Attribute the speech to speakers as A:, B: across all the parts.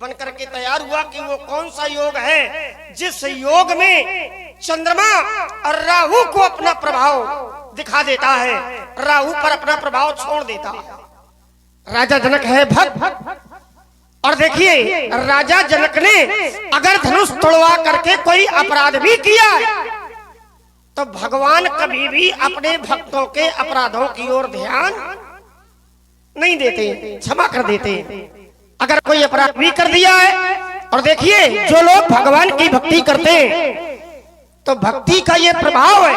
A: बनकर के तैयार हुआ कि वो कौन सा योग है जिस योग में चंद्रमा और राहु को अपना प्रभाव दिखा देता है, राहु पर अपना प्रभाव छोड़ देता है। राजा जनक है भक्त, और देखिए राजा जनक ने अगर धनुष तोड़वा करके कोई अपराध भी किया तो भगवान कभी भी अपने भक्तों के अपराधों की ओर ध्यान नहीं देते, क्षमा कर देते। अगर कोई अपराध भी कर दिया है, और देखिए जो लोग भगवान की भक्ति करते हैं तो भक्ति का ये प्रभाव है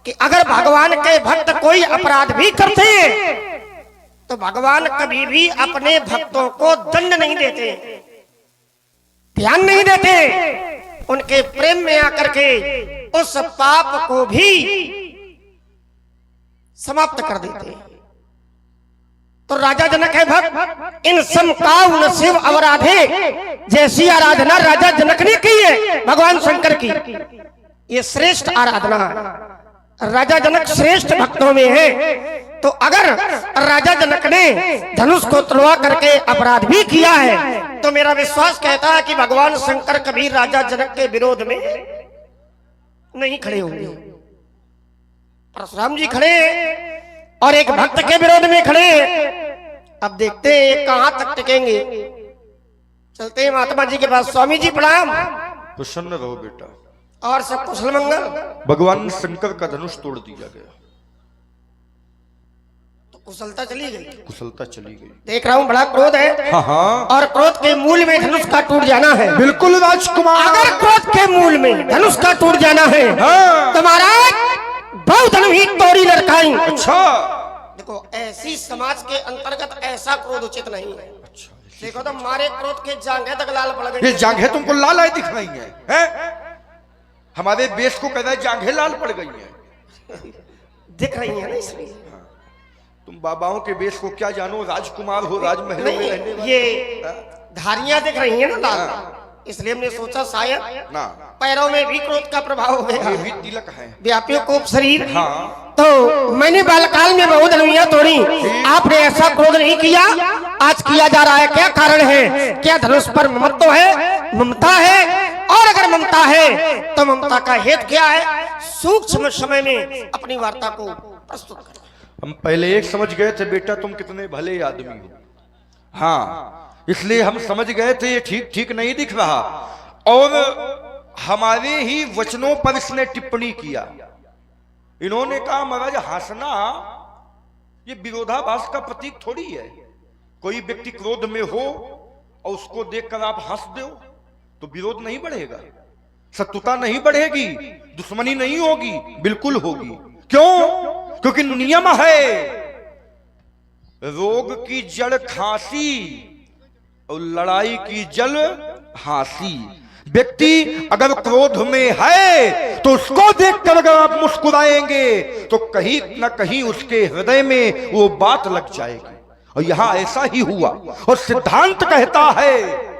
A: कि अगर भगवान के भक्त कोई अपराध भी करते हैं तो भगवान कभी भी अपने भक्तों को दंड नहीं देते, ध्यान नहीं देते, उनके प्रेम में आकर के उस पाप को भी समाप्त कर देते हैं। तो राजा जनक है भक्त, इन समकाउन शिव अवराधे जैसी आराधना राजा जनक ने की है भगवान शंकर की, ये श्रेष्ठ आराधना है। राजा जनक श्रेष्ठ भक्तों में है। तो अगर राजा जनक ने धनुष को तोड़वा करके अपराध भी किया है तो मेरा विश्वास कहता है कि भगवान शंकर कभी राजा जनक के विरोध में नहीं खड़े होंगे। परशुराम जी खड़े और एक भक्त के विरोध में खड़े। अब देखते हैं कहां तक टिकेंगे। चलते हैं महात्मा जी के पास। स्वामी जी प्रणाम।
B: प्रसन्न रहो बेटा।
A: और सब कुशल मंगल।
B: भगवान शंकर का धनुष तोड़ दिया गया
A: तो कुशलता चली गई,
B: कुशलता चली गई।
A: देख रहा हूँ बड़ा क्रोध है।
B: हाँ।
A: और क्रोध के मूल में धनुष का टूट जाना है।
B: बिल्कुल राजकुमार।
A: अगर क्रोध के मूल में धनुष का टूट जाना है
B: हाँ।
A: तो महाराज बहुधनु ही तोड़ी लड़काई।
B: अच्छा
A: देखो ऐसी समाज के अंतर्गत ऐसा क्रोध उचित नहीं है।
B: अच्छा
A: देखो तो हमारे क्रोध के जांघें तक लाल पड़ गई।
B: ये जांघें तुमको लाल आई दिख रही हैं? हमारे बेस को कहता है जांघें लाल पड़ गई हैं।
A: दिख रही है ना, इसलिए
B: तुम बाबाओं के बेस को क्या जानो, राजकुमार हो, राजमहल में रहने वाले।
A: ये धारियां दिख रही है ना लाल, इसलिए हमने सोचा शायद
B: ना
A: पैरों में भी क्रोध का प्रभाव हो गया।
B: ये भी तिलक है।
A: व्यापियों को शरीर।
B: हाँ।
A: तो मैंने बालकाल में बहुत धनुइयां तोड़ी, आपने ऐसा क्रोध नहीं किया। आज किया जा रहा है, क्या कारण है? क्या धनुष पर ममत्व है, ममता है? और अगर ममता है तो ममता का हेतु क्या है? सूक्ष्म समय में अपनी वार्ता को प्रस्तुत करें।
B: हम पहले एक समझ गए थे बेटा तुम कितने भले आदमी हो। हाँ, इसलिए हम समझ गए थे ये ठीक ठीक नहीं दिख रहा, और हमारे ही वचनों पर इसने टिप्पणी किया। इन्होंने कहा महाराज हंसना ये विरोधाभास का प्रतीक थोड़ी है। कोई व्यक्ति क्रोध में हो और उसको देखकर आप हंस दो तो विरोध नहीं बढ़ेगा, शत्रुता नहीं बढ़ेगी, दुश्मनी नहीं होगी, बिल्कुल होगी। क्यों? क्योंकि नियम है, रोग की जड़ खांसी और लड़ाई की जल हांसी। व्यक्ति अगर क्रोध में है तो उसको देखकर अगर आप मुस्कुराएंगे तो कहीं न कहीं उसके हृदय में वो बात लग जाएगी, और यहां ऐसा ही हुआ। और सिद्धांत कहता है,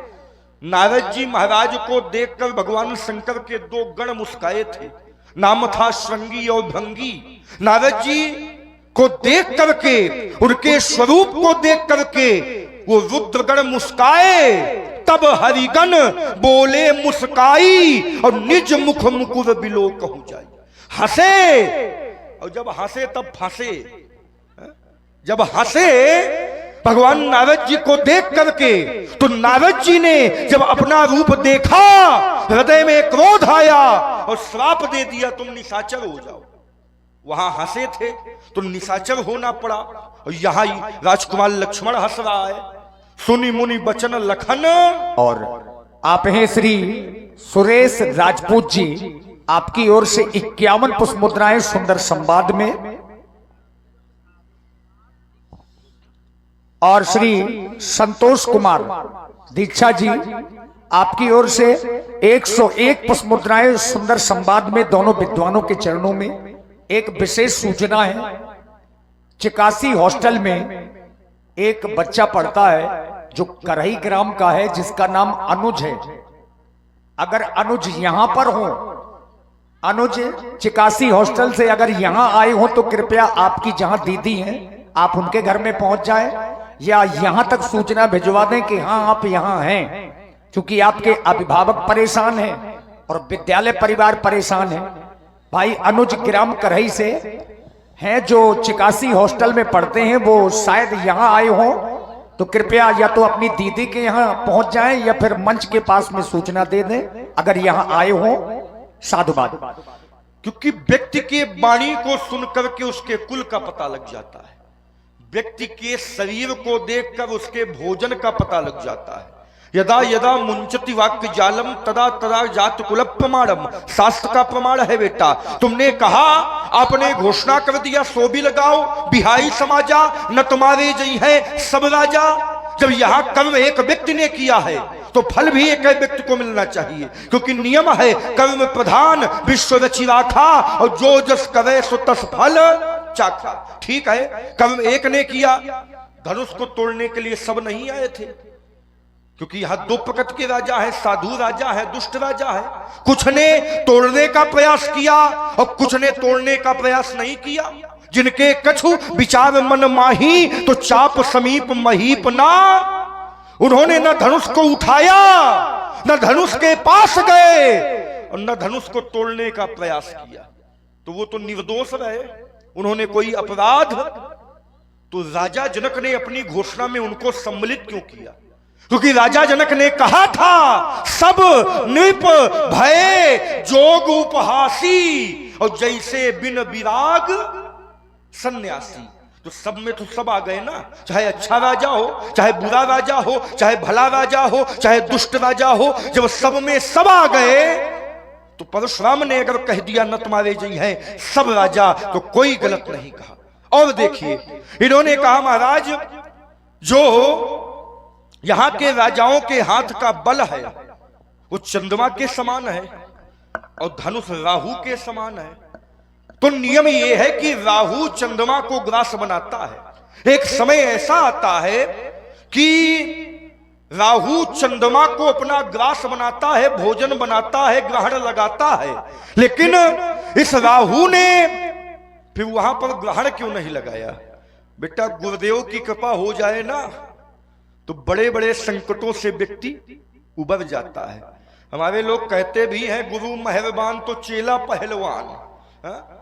B: नारद जी महाराज को देखकर भगवान शंकर के दो गण मुस्काए थे, नाम था श्रृंगी और भंगी। नारद जी को देख करके, उनके स्वरूप को देख करके वो रुद्रगण मुस्काए, तब हरिगण बोले मुस्काई और निज मुख मुकुर बिलो कहू जाए। हंसे, और जब हंसे तब फंसे। जब हंसे भगवान नारद जी को देख करके, तो नारद जी ने जब अपना रूप देखा हृदय में क्रोध आया और श्राप दे दिया, तुम निशाचर हो जाओ। वहां हंसे थे तो निशाचर होना पड़ा, और यहां राजकुमार लक्ष्मण हंस रहा है। सुनी मुनि बचन लखन।
C: और आप हैं श्री सुरेश राजपूत जी, आपकी ओर से 51 पुष्प मुद्राएं सुंदर संवाद में, और श्री संतोष कुमार दीक्षा जी, आपकी ओर से 101 पुष्प मुद्राएं सुंदर संवाद में। दोनों विद्वानों के चरणों में एक विशेष सूचना है। चिकासी हॉस्टल में एक बच्चा पढ़ता है जो करही ग्राम का है, जिसका नाम अनुज है। अगर अनुज यहां पर हो, अनुज चिकासी हॉस्टल से अगर यहां आए हो तो कृपया आपकी जहां दीदी हैं आप उनके घर में पहुंच जाए। या यहां तक सूचना भिजवा दें कि हाँ आप यहां हैं, क्योंकि आपके अभिभावक परेशान हैं और विद्यालय परिवार परेशान है। भाई अनुज ग्राम करही से हैं जो चिकासी हॉस्टल में पढ़ते हैं, वो शायद यहाँ आए हों, तो कृपया या तो अपनी दीदी के यहाँ पहुंच जाएं या फिर मंच के पास में सूचना दे दें अगर यहाँ आए हों। साधुवाद।
B: क्योंकि व्यक्ति के वाणी को सुनकर के उसके कुल का पता लग जाता है, व्यक्ति के शरीर को देखकर उसके भोजन का पता लग जाता है। यदा यदा मुंचति वाक्य जालम तदा तदा जात कुल प्रमाणम, शास्त्र का प्रमाण है बेटा। तुमने कहा, आपने घोषणा कर दिया, सो भी लगाओ बिहाई समाजा न तुम्हारे जई है सब राजा। जब यहां कर्म एक व्यक्ति ने किया है तो फल भी एक व्यक्ति को मिलना चाहिए, क्योंकि नियम है कर्म प्रधान विश्व रचि राखा, और जो जस करे सो तस फल चाखा। ठीक है, कर्म एक ने किया, धनुष को तोड़ने के लिए सब नहीं आए थे, क्योंकि यहां दो प्रकृति के राजा है, साधु राजा है, दुष्ट राजा है। कुछ ने तोड़ने का प्रयास किया और कुछ ने तोड़ने का प्रयास नहीं किया। जिनके कछु विचार मन माही तो चाप समीप महीप ना, उन्होंने न धनुष को उठाया न धनुष के पास गए और न धनुष को तोड़ने का प्रयास किया, तो वो तो निर्दोष रहे, उन्होंने कोई अपराध। तो राजा जनक ने अपनी घोषणा में उनको सम्मिलित क्यों किया? क्योंकि राजा जनक ने कहा था, सब नृप भय जोग उपहासी और जैसे बिन विराग सन्यासी। तो सब में तो सब आ गए ना, चाहे अच्छा राजा हो, चाहे बुरा राजा हो, चाहे भला राजा हो, चाहे दुष्ट राजा हो। जब सब में सब आ गए तो परशुराम ने अगर कह दिया न तुम्हारे जई है सब राजा, तो कोई गलत नहीं कहा। और देखिए, इन्होंने कहा, महाराज जो यहां के राजाओं के हाथ का बल है वो चंद्रमा के समान है और धनुष राहु के समान है। तो नियम ये है कि राहु चंद्रमा को ग्रास बनाता है। एक समय ऐसा आता है कि राहु चंद्रमा को अपना ग्रास बनाता है, भोजन बनाता है, ग्रहण लगाता है। लेकिन इस राहु ने फिर वहां पर ग्रहण क्यों नहीं लगाया? बेटा, गुरुदेव की कृपा हो जाए ना तो बड़े बड़े संकटों से व्यक्ति उबर जाता है। हमारे लोग कहते भी हैं, गुरु मेहरबान तो चेला पहलवान।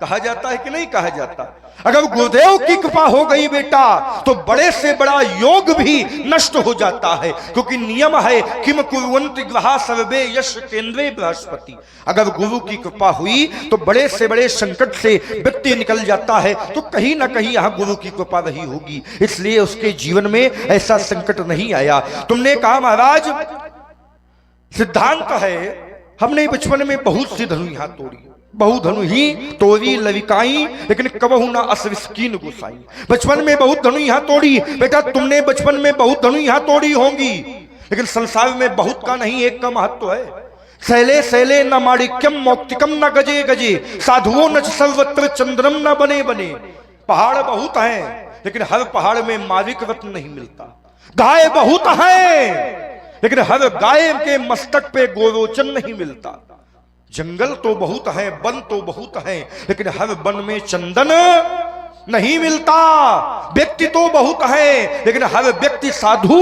B: कहा जाता है कि नहीं कहा जाता? अगर गुरुदेव की कृपा हो गई बेटा तो बड़े से बड़ा योग भी नष्ट हो जाता है, क्योंकि नियम है किम कुर्वन्ति ग्रहा सर्वे यश केंद्रे बृहस्पति। अगर गुरु की कृपा हुई तो बड़े से बड़े संकट से व्यक्ति निकल जाता है, तो कहीं ना कहीं यहां गुरु की कृपा रही होगी, इसलिए उसके जीवन में ऐसा संकट नहीं आया। तुमने कहा, महाराज सिद्धांत है, हमने बचपन में बहुत सी धनु यहां तोड़ी, बहु धनु ही तोड़ी लविकाई, लेकिन कबहू ना असविस्कीन गुसाई। बचपन में बहुत धनु यहां तोड़ी। बेटा, तुमने बचपन में बहुत धनु यहां तोड़ी होंगी, लेकिन संसार में बहुत का नहीं, एक का महत्व है। शैले शैले न माणिक्यम मौक्तिकम न गजे गजे, साधुओं न सर्वत्र चंद्रम न बने बने। पहाड़ बहुत हैं, लेकिन हर पहाड़ में माणिक रत्न नहीं मिलता। गाय बहुत हैं, लेकिन हर गाय के मस्तक पे गोरोचन नहीं मिलता। जंगल तो बहुत है, वन तो बहुत है, लेकिन हर वन में चंदन नहीं मिलता। व्यक्ति तो बहुत है, लेकिन हर व्यक्ति साधु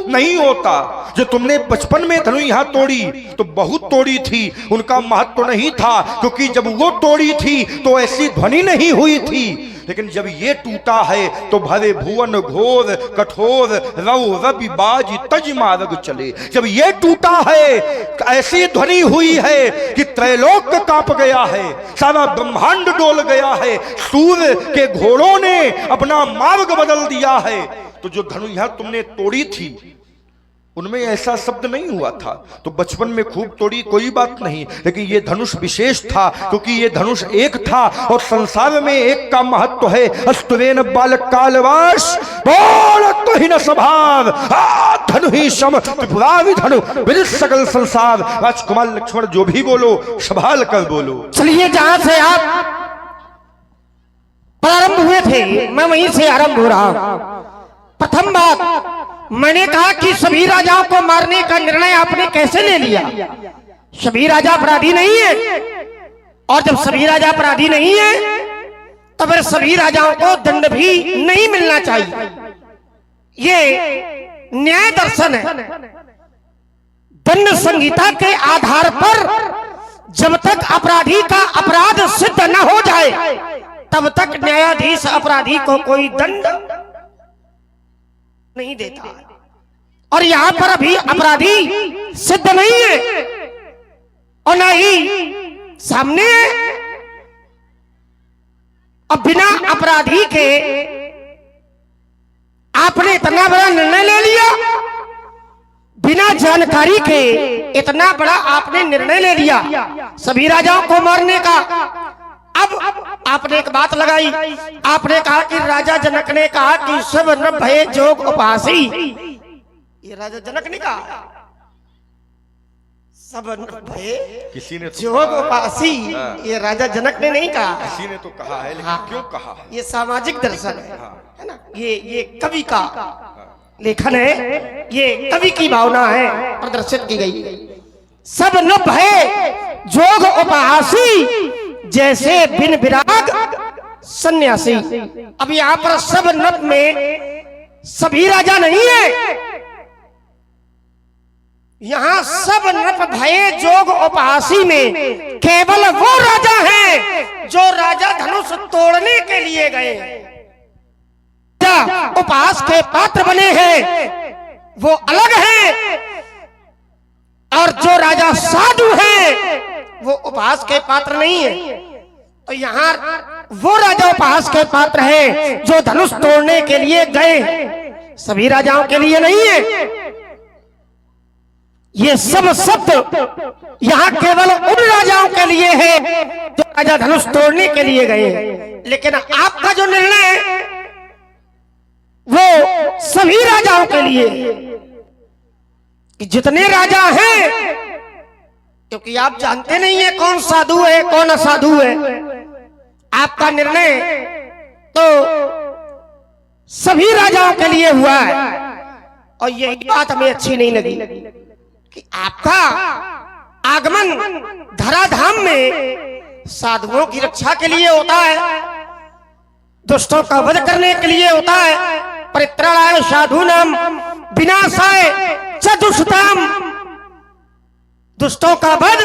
B: नहीं होता। जो तुमने बचपन में धनु यहां तोड़ी तो बहुत तोड़ी थी, उनका महत्व नहीं था, क्योंकि जब वो तोड़ी थी तो ऐसी ध्वनि नहीं हुई थी। लेकिन जब ये टूटा है तो भरे भुवन घोर कठोर रव रवि बाज तज मार्ग चले। जब ये टूटा है ऐसी ध्वनि हुई है कि त्रैलोक कांप गया है, सारा ब्रह्मांड डोल गया है, सूर्य के घोड़ों ने अपना मार्ग बदल दिया है। तो जो धनु यहां तुमने तोड़ी थी उनमें ऐसा शब्द नहीं हुआ था। तो बचपन में खूब तोड़ी, कोई बात नहीं, लेकिन ये धनुष विशेष था, क्योंकि ये धनुष एक था और संसार में एक का महत्व है। अस्तुवेन बालक कालवास बोलत ही न स्वभाव, धनु ही सम त्रिपुरा विधनु विदित सकल संसार। राजकुमार लक्ष्मण जो भी बोलो संभाल कर बोलो।
A: चलिए, जहां से आप प्रारंभ हुए थे मैं वहीं से आरंभ हो रहा हूं। प्रथम बात, मैंने कहा कि सभी राजाओं को मारने का निर्णय आपने कैसे ले लिया? सभी राजा अपराधी नहीं है, और जब सभी राजा अपराधी नहीं है तो फिर सभी राजाओं को दंड भी नहीं मिलना चाहिए। ये न्याय दर्शन है। दंड संहिता के आधार पर जब तक अपराधी का अपराध सिद्ध न हो जाए तब तक न्यायाधीश अपराधी को कोई दंड नहीं देता। और यहां पर अभी अपराधी सिद्ध नहीं है और न ही सामने है। अब बिना अपराधी के आपने इतना बड़ा निर्णय ले लिया, बिना जानकारी के इतना बड़ा आपने निर्णय ले लिया सभी राजाओं को मारने का। अब आपने एक बात लगाई, आपने कहा कि राजा जनक ने कहा कि सब नर भय जोग उपहासी। ये राजा जनक ने कहा सब नर भय
B: किसी ने
A: जोग उपहासी, ये राजा जनक ने नहीं कहा।
B: किसी ने तो कहा है, लेकिन क्यों कहा है?
A: ये सामाजिक दर्शन है ना, ये कवि का लेखन है, ये कवि की भावना है प्रदर्शित की गई। सब न भय जोग उपहासी जैसे बिन विराग सन्यासी। अब यहां पर सब नप में सभी राजा नहीं है, यहां सब नप भय जोग उपहासी में केवल वो राजा हैं जो राजा धनुष तोड़ने के लिए गए, उपहास के पात्र बने हैं वो अलग हैं, और जो राजा साधु हैं वो उपहास के पात्र नहीं है। तो यहाँ वो राजा उपहास के पात्र है जो धनुष तोड़ने के लिए गए, सभी राजाओं के लिए नहीं है। ये सब शब्द यहाँ केवल उन राजाओं के लिए है जो राजा धनुष तोड़ने के लिए गए, लेकिन आपका जो निर्णय है वो सभी राजाओं के लिए कि जितने राजा हैं, क्योंकि आप जानते नहीं है कौन साधु है कौन असाधु है। आपका निर्णय तो सभी राजाओं के लिए हुआ है, और यही बात हमें अच्छी नहीं लगी कि आपका आगमन धराधाम में साधुओं की रक्षा के लिए होता है, दुष्टों का वध करने के लिए होता है। परित्राणाय साधूनाम विनाशाय च दुष्टाम, दुष्टों का वध,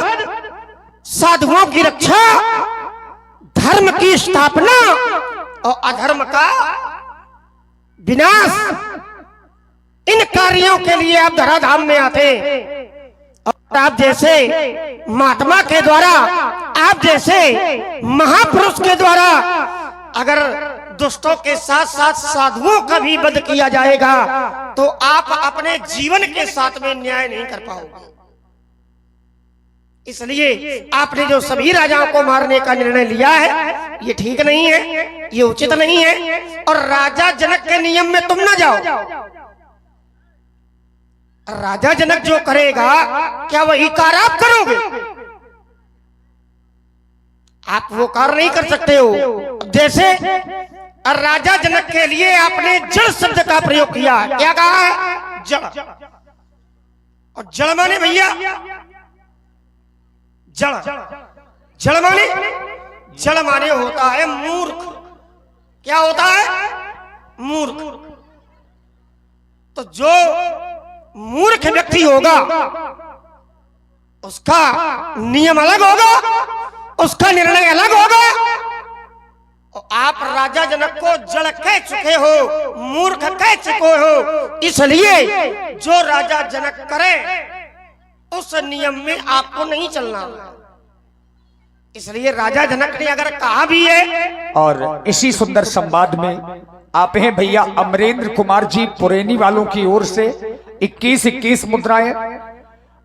A: साधुओं की रक्षा, धर्म की स्थापना और अधर्म का विनाश, इन कार्यों के लिए आप धराधाम में आते। और आप जैसे महात्मा के द्वारा, आप जैसे महापुरुष के द्वारा अगर दुष्टों के साथ साथ साधुओं का भी वध किया जाएगा तो आप अपने जीवन के साथ में न्याय नहीं कर पाओगे। इसलिए आपने जो सभी राजाओं को मारने का निर्णय लिया है ये ठीक नहीं है, ये उचित नहीं है, और राजा जनक के नियम में तुम ना जाओ। राजा जनक जो करेगा क्या वही कार्य आप करोगे? आप वो कार्य नहीं कर सकते हो। जैसे राजा जनक के लिए आपने जड़ शब्द का प्रयोग किया, क्या कहा है? जड़। और जड़ माने भैया, जड़ जड़ माने, जड़ माने होता है मूर्ख। क्या होता है? मूर्ख। तो जो मूर्ख व्यक्ति होगा उसका नियम अलग होगा, उसका निर्णय अलग होगा। और आप राजा जनक को जड़ कह चुके हो, मूर्ख कह चुके हो, इसलिए जो राजा जनक करे उस नियम में आपको नहीं चलना। इसलिए राजा जनक ने अगर कहा भी है।
C: और इसी सुंदर संवाद में आप हैं भैया अमरेंद्र कुमार जी पुरैनी वालों की ओर से 21-21 मुद्राएं,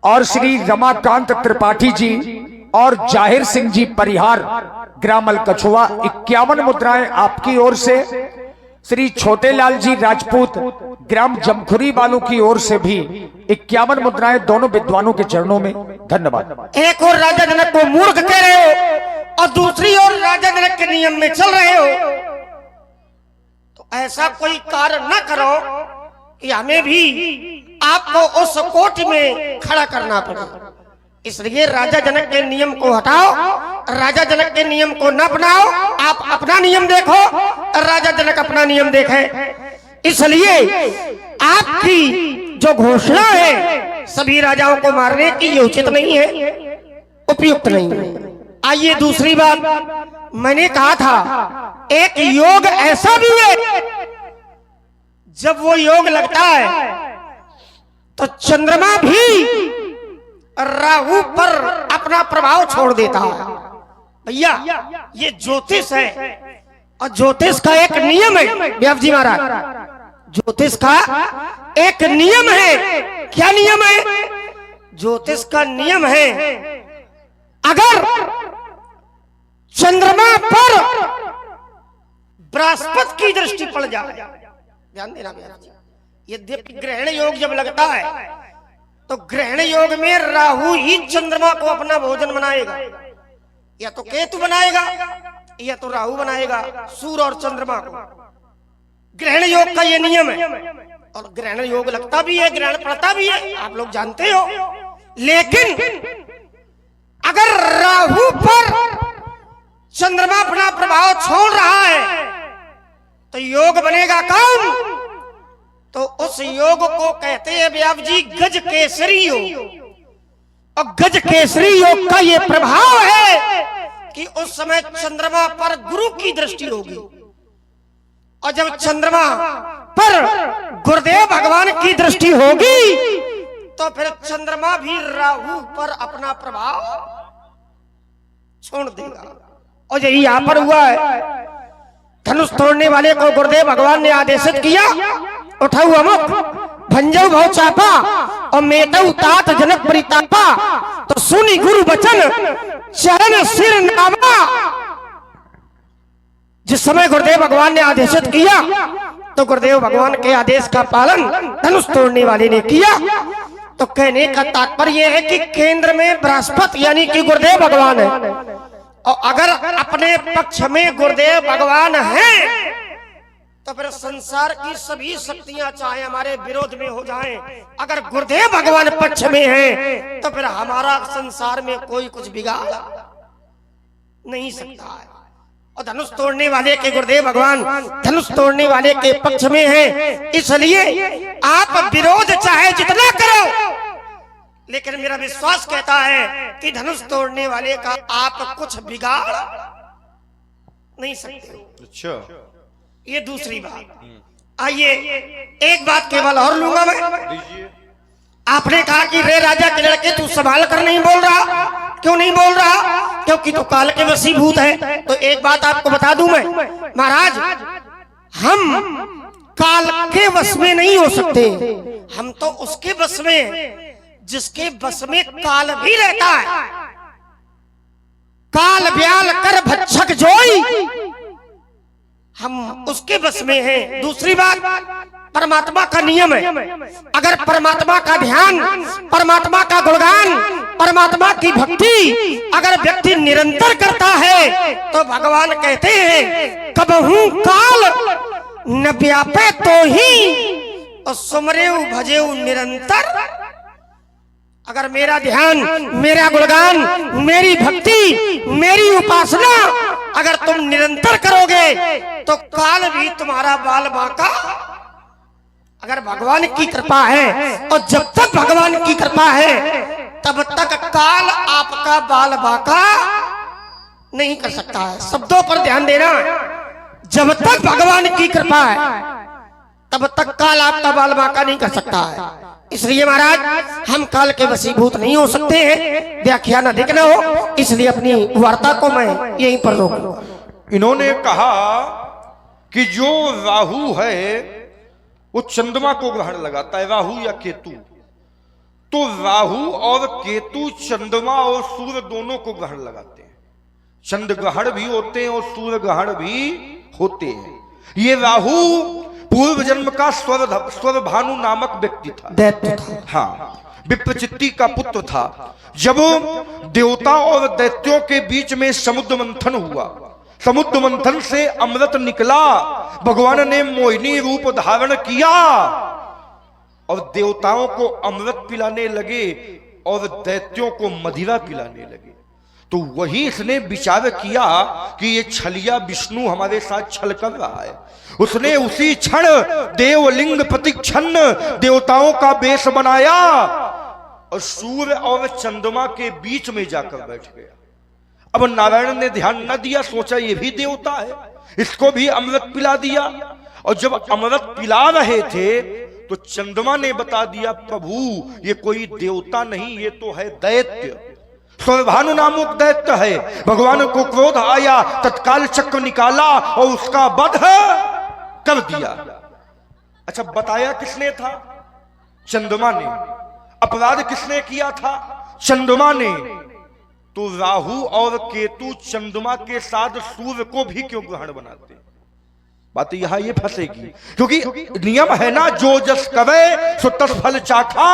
C: और श्री रमाकांत त्रिपाठी जी और जाहिर सिंह जी परिहार ग्रामल कछुआ 51 मुद्राएं आपकी ओर से। श्री छोटेलाल जी राजपूत ग्राम जमखुरी वालों की ओर से भी 51 मुद्राएं दोनों विद्वानों के चरणों में। धन्यवाद।
A: एक और राजा जनक को मूर्ख कह रहे हो और दूसरी ओर राजा जनक के नियम में चल रहे हो, तो ऐसा कोई कार्य न करो कि हमें भी आपको उस कोट में खड़ा करना पड़े। इसलिए राजा जनक के नियम को हटाओ, राजा जनक के नियम को न अपनाओ, आप अपना नियम देखो, राजा जनक अपना नियम देखे। इसलिए आपकी जो घोषणा है सभी राजाओं को मारने की, ये उचित नहीं है, उपयुक्त नहीं है। आइए दूसरी बात, मैंने कहा था एक योग ऐसा भी है जब वो योग लगता है तो चंद्रमा भी राहु पर अपना प्रभाव छोड़ देता है। भैया ये ज्योतिष है और ज्योतिष का एक नियम है व्यास जी महाराज, ज्योतिष का एक नियम है। क्या नियम है? ज्योतिष का नियम है अगर चंद्रमा पर बृहस्पति की दृष्टि पड़ जाए, ध्यान देना व्यास जी, यद्यपि ग्रहण योग जब लगता है तो ग्रहण योग में राहु ही चंद्रमा को अपना भोजन बनाएगा, या तो केतु बनाएगा या तो राहु बनाएगा सूर्य और चंद्रमा को। ग्रहण योग का ये नियम है और ग्रहण योग लगता भी है, ग्रहण पड़ता भी है, आप लोग जानते हो। लेकिन अगर राहु पर चंद्रमा अपना प्रभाव छोड़ रहा है तो योग बनेगा कौन? तो उस योग को कहते हैं व्यास जी गज केसरी योग। और गज केसरी योग का ये प्रभाव है कि उस समय चंद्रमा पर गुरु की दृष्टि होगी, और जब चंद्रमा पर गुरुदेव भगवान की दृष्टि होगी तो फिर चंद्रमा भी राहु पर अपना प्रभाव छोड़ देगा। और यही यहां पर हुआ है, धनुष तोड़ने वाले को गुरुदेव भगवान ने आदेशित किया, उठाऊ अमुक भंजऊ भव चापा और मेटऊ तात जनक परितापा, तो सुनी गुरु बचन चरण सिर नावा। जिस समय गुरुदेव भगवान ने आदेशित किया तो गुरुदेव भगवान के आदेश का पालन धनुष तोड़ने वाले ने किया। तो कहने का तात्पर्य है कि केंद्र में बृहस्पति यानी कि गुरुदेव भगवान है, और अगर अपने पक्ष में गुरुदेव भगवान हैं तो फिर संसार की सभी शक्तियां चाहे हमारे विरोध में हो जाएं, अगर गुरुदेव भगवान पक्ष में हैं तो फिर हमारा संसार में कोई कुछ बिगाड़ नहीं सकता है। और धनुष तोड़ने वाले के गुरुदेव भगवान धनुष तोड़ने वाले के पक्ष में हैं, इसलिए आप विरोध चाहे जितना करो, लेकिन मेरा विश्वास कहता है कि धनुष तोड़ने वाले का आप कुछ बिगाड़ नहीं सकते।
B: अच्छा,
A: ये दूसरी बात। आइए एक बात केवल और लूंगा मैं। आपने कहा कि रे राजा के लड़के तू संभाल कर नहीं बोल रहा, क्यों नहीं बोल रहा? क्योंकि तू काल के वशीभूत है। तो एक बात आपको बता दूं मैं महाराज, हम काल के वश में नहीं हो सकते, हम तो उसके वश में जिसके वश में काल भी रहता है। काल ब्याल कर भक्षक जोई, हम उसके बस में हैं। दूसरी बात, परमात्मा का नियम है, अगर परमात्मा का ध्यान, परमात्मा का गुणगान, परमात्मा की भक्ति अगर व्यक्ति निरंतर करता है तो भगवान कहते हैं कबहू काल न व्यापे तो ही और सुमरेऊ भजेऊ निरंतर। अगर मेरा ध्यान, मेरा गुणगान, मेरी भक्ति, मेरी उपासना अगर तुम निरंतर करोगे तो काल भी तुम्हारा बाल बांका, अगर भगवान की कृपा है। और जब तक भगवान की कृपा है तब तक काल आपका बाल बांका नहीं कर सकता है। शब्दों पर ध्यान देना, जब तक भगवान की कृपा है तब तक काल आपका बाल बांका नहीं कर सकता है। इसलिए महाराज हम काल के वशीभूत नहीं हो सकते हैं, व्याख्यान अधिक न हो, इसलिए अपनी वार्ता को मैं यहीं पर रोक लूं।
B: इन्होंने कहा कि जो राहु है वो चंद्रमा को ग्रहण लगाता है, राहु या केतु। तो राहु और केतु चंद्रमा और सूर्य दोनों को ग्रहण लगाते हैं। चंद्र ग्रहण भी होते हैं और सूर्य ग्रहण भी होते हैं। ये राहु पूर्व जन्म का स्वर भानु नामक व्यक्ति था, हाँ, विप्रचित्ति का पुत्र था। जब देवता और दैत्यों के बीच में समुद्र मंथन हुआ, समुद्र मंथन से अमृत निकला, भगवान ने मोहिनी रूप धारण किया और देवताओं को अमृत पिलाने लगे और दैत्यों को मदिरा पिलाने लगे। तो वही इसने विचार किया कि ये छलिया विष्णु हमारे साथ छल कर रहा है। उसने उसी क्षण देवलिंग प्रतिक्षण देवताओं का वेश बनाया और सूर्य और चंद्रमा के बीच में जाकर बैठ गया। अब नारायण ने ध्यान न दिया, सोचा ये भी देवता है, इसको भी अमृत पिला दिया। और जब अमृत पिला रहे थे तो चंद्रमा ने बता दिया, प्रभु ये कोई देवता नहीं, ये तो है दैत्य, स्वभानु नामक दैत्य है। भगवान को क्रोध आया, तत्काल चक्र निकाला और उसका वध कर दिया। अच्छा, बताया किसने था? चंद्रमा ने। अपराध किसने किया था? चंद्रमा ने। तो राहु और केतु चंद्रमा के साथ सूर्य को भी क्यों ग्रहण बनाते? बात यहां ये फंसेगी, क्योंकि नियम है ना, जो जस करे सो तस फल चाखा।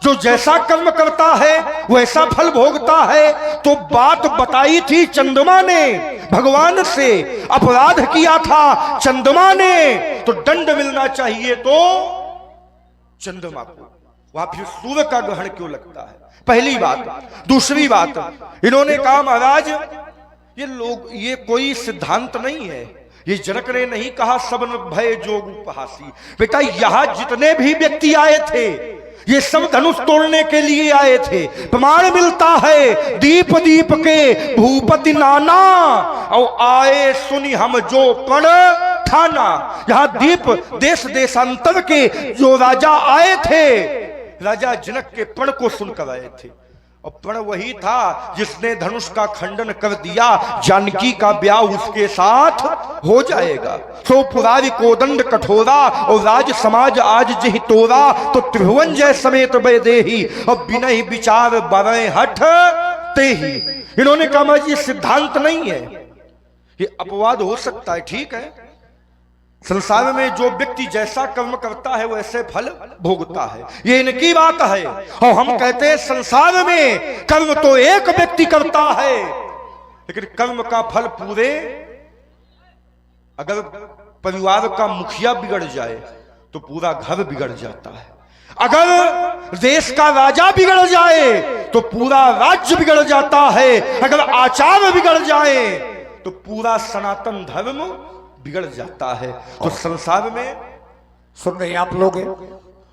B: जो जैसा कर्म करता है वैसा फल भोगता है। तो बात बताई थी चंद्रमा ने, भगवान से अपराध किया था चंद्रमा ने, तो दंड मिलना चाहिए तो चंद्रमा को। वहां फिर सूर्य का ग्रहण क्यों लगता है? पहली बात। दूसरी बात, इन्होंने कहा महाराज ये लोग, ये कोई सिद्धांत नहीं है, ये जनक ने नहीं कहा सबन भय जोग उपहासी। बेटा यहां जितने भी व्यक्ति आए थे ये सब धनुष तोड़ने के लिए आए थे। प्रमाण मिलता है दीप दीप के भूपति नाना, और आए सुनी हम जो पण ठाना। यहां दीप देश देशांतर के जो राजा आए थे, राजा जनक के पण को सुनकर आए थे। और पण वही था जिसने धनुष का खंडन कर दिया, जानकी का ब्याह उसके साथ हो जाएगा। सो पुरारी कोदंड कठोरा और राज समाज आज जही तोरा, तो त्रिभुवन जय समेत वैदेही और बिनहि विचार बरय हठ ते ही। इन्होंने कहा ये सिद्धांत नहीं है, ये अपवाद हो सकता है, ठीक है। संसार में जो व्यक्ति जैसा कर्म करता है वैसे फल भोगता है, ये इनकी बात है। और हम कहते हैं संसार में कर्म तो एक व्यक्ति करता है, लेकिन कर्म का फल पूरे, अगर परिवार का मुखिया बिगड़ जाए तो पूरा घर बिगड़ जाता है। अगर देश का राजा बिगड़ जाए तो पूरा राज्य बिगड़ जाता है। अगर आचार बिगड़ जाए तो पूरा सनातन धर्म बिगड़ जाता है। तो संसार में
C: सुन रहे हैं आप लोग,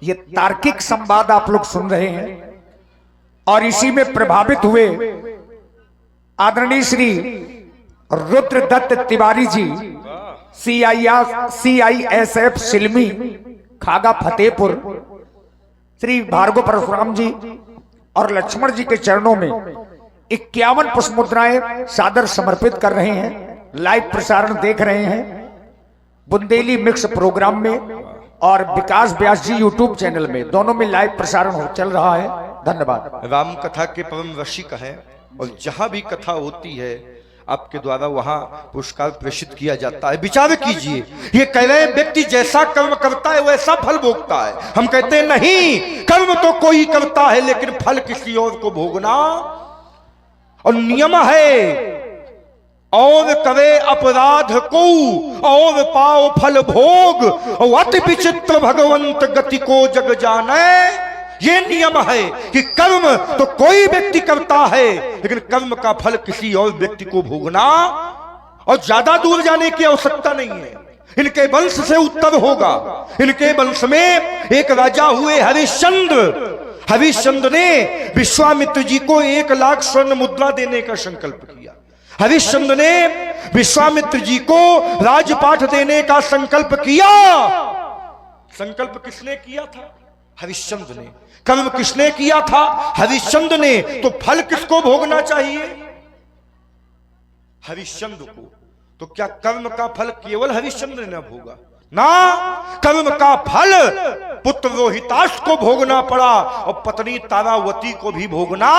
C: ये तार्किक संवाद आप लोग सुन रहे हैं और इसी में प्रभावित हुए आदरणीय श्री रुद्रदत्त तिवारी जी, CISF सिलमी खागा फतेहपुर, श्री भार्गव परशुराम जी और लक्ष्मण जी के चरणों में 51 पुष्प मुद्राएं सादर समर्पित कर रहे हैं। लाइव प्रसारण देख रहे हैं बुंदेली मिक्स प्रोग्राम में और विकास व्यास जी यूट्यूब चैनल में, दोनों में लाइव प्रसारण चल रहा है। धन्यवाद।
B: राम कथा के परम रसिक हैं और जहां भी कथा होती है आपके द्वारा वहां पुरस्कार प्रेषित किया जाता है। विचार कीजिए, ये कह रहे हैं व्यक्ति जैसा कर्म करता है वैसा फल भोगता है। हम कहते हैं नहीं, कर्म तो कोई करता है लेकिन फल किसी और को भोगना। और नियम है, और करे अपराध को और पाओ फल भोग, और अति विचित्र भगवंत गति को जग जाने। ये नियम है कि कर्म तो कोई व्यक्ति करता है लेकिन कर्म का फल किसी और व्यक्ति को भोगना। और ज्यादा दूर जाने की आवश्यकता नहीं है, इनके वंश से उत्तर होगा। इनके वंश में एक राजा हुए हरिश्चंद्र। हरिश्चंद्र ने विश्वामित्र जी को 1 लाख स्वर्ण मुद्रा देने का संकल्प किया। हरिश्चंद्र ने विश्वामित्र जी को राजपाठ देने का संकल्प किया। संकल्प किसने किया था? हरिश्चंद्र ने। कर्म किसने किया था? हरिश्चंद्र ने। तो फल किसको भोगना चाहिए? हरिश्चंद्र को। तो क्या कर्म का फल केवल हरिश्चंद्र ने भोगा? ना, कर्म का फल पुत्र रोहिताश को भोगना पड़ा और पत्नी तारावती को भी भोगना।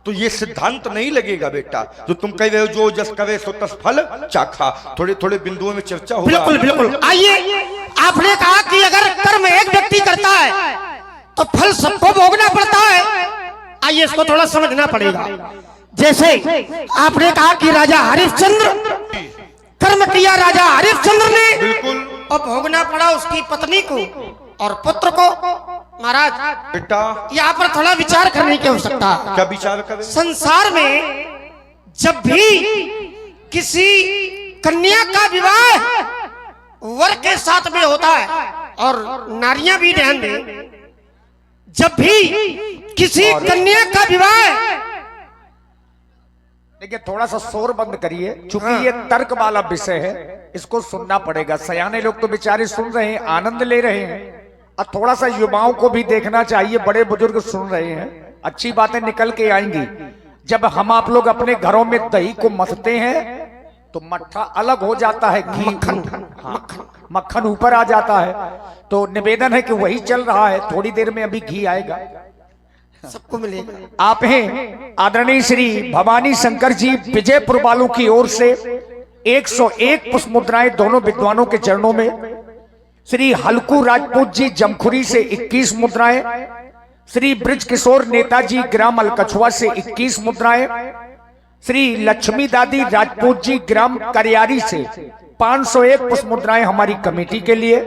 B: तो ये सिद्धांत नहीं लगेगा बेटा, जो तुम कह रहे हो जो जस करे सो तस फल चाखा। थोड़े थोड़े बिंदुओं में चर्चा होगा।
A: बिल्कुल बिल्कुल। आइए, आपने कहा कि अगर कर्म एक व्यक्ति करता है तो फल सबको भोगना पड़ता है। आइए इसको थोड़ा समझना पड़ेगा। जैसे आपने कहा कि राजा हरिश्चंद्र कर्म किया, राजा हरिश्चंद्र ने,
B: बिल्कुल,
A: और भोगना पड़ा उसकी पत्नी को। और पुत्र को महाराज
B: बेटा
A: यहाँ पर थोड़ा विचार करने की आवश्यकता है।
B: क्या विचार करें?
A: संसार में जब भी किसी कन्या का विवाह वर के साथ में होता है, और नारियां भी ध्यान दें, जब भी किसी कन्या का विवाह,
C: देखिए थोड़ा सा शोर बंद करिए, चूंकि ये तर्क वाला विषय है, इसको सुनना पड़ेगा। सयाने लोग तो बेचारे सुन रहे हैं, आनंद ले रहे हैं, और थोड़ा सा युवाओं को भी देखना चाहिए, बड़े बुजुर्ग सुन रहे हैं, अच्छी बातें निकल के आएंगी। जब हम आप लोग अपने घरों में दही को मथते हैं तो मट्ठा अलग हो जाता है, घी मक्खन ऊपर आ जाता है। तो निवेदन है कि वही चल रहा है, थोड़ी देर में अभी घी आएगा,
A: सबको मिलेगा।
C: आप हैं आदरणीय श्री भवानी शंकर जी विजयपुर वालों की ओर से 101 पुष्प मुद्राएं दोनों विद्वानों के चरणों में। श्री हल्कू राजपूत जी जमखुरी से 21 मुद्राएं, श्री ब्रिज किशोर नेताजी ग्राम अलकछुआ से 21 मुद्राएं, श्री लक्ष्मी दादी राजपूत जी ग्राम करियारी से 501 पुष्प मुद्राएं हमारी कमेटी के लिए।